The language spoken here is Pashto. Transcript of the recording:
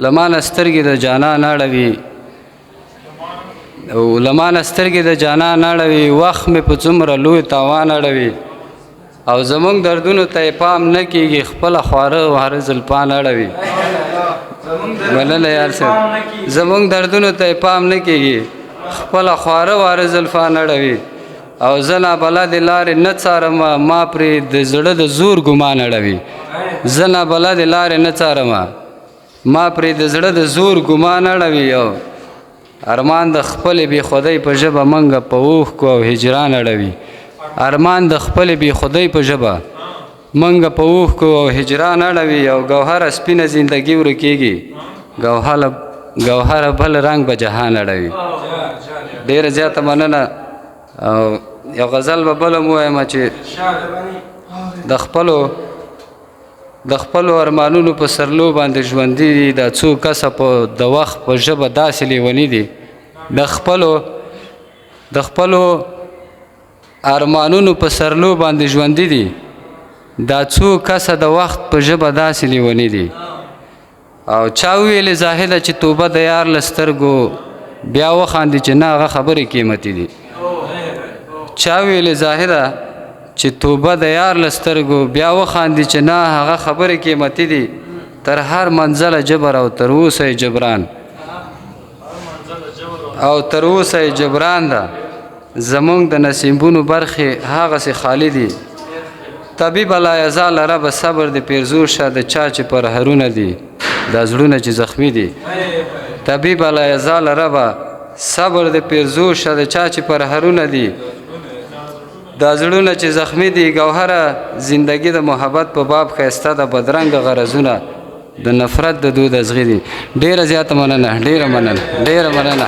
لمانه سترګې د جانان اړوي او لمانه سترګې د جانان اړوي وخت مې په څومره لوی تاوان اړوي او زموږ دردونو ته یې پام نه کېږي خپله خواره واره زلفان اړوي مننه یار صاحب زموږ دردونو ته یې پام نه کېږي خپله خواره واره زلفان اړوي او زه نابلد لارې نه څارم ما پرې د زړه د زور ګمان اړوي زه نابلد لارې نه څارم ما پرې د زړه د زور ګمان اړوي او ارمان د خپلې بې خودۍ په ژبه منګه په اوښکو او هجران اړوي ارمان د خپلې بې خودۍ په ژبه منګه په اوښکو او هجران اړوي او ګوهره سپینه زندګي ورکېږي ګوهره بل رنګ به جهان اړوي ډېره زیاته مننه او یو غزل به بله م ووایم چې د خپلو ارمانونو په سرلو باندې ژوندي دي دا څو کسه په د وخت په ژبه داسې لیوني دي د خپلو ارمانونو په سرلو باندې ژوندي دي دا څو کسه د وخت په ژبه داسې لیوني دي او چا وویلې زاهده چې توبه د یار له سترګو بیا وخاندي چې نه هغه خبرې قیمتي دي چا ویلې زاهده چې توبه د یار له سترګو بیا وخاندي چې نه هغه خبرې قیمتي دي تر هر منزله جبر او تر اوسه یې جبران ده زموږ د نصیبونو برخې هغسې خالی دي طبیبه لا یزال ربه صبر د پیرزو شه د چا چې پرهرونه دي دا زړونه چې زخمي دي طبیبه لا یزال ربه صبر د پیرزو شه د چا چې پرهرونه دي دا زړونه چې زخمی دي ګوهره زندگی د محبت په باب ښایسته د بدرنګه غرضونه د نفرت د دود ازغي دي ډېره زیاته مننه ډېره مننه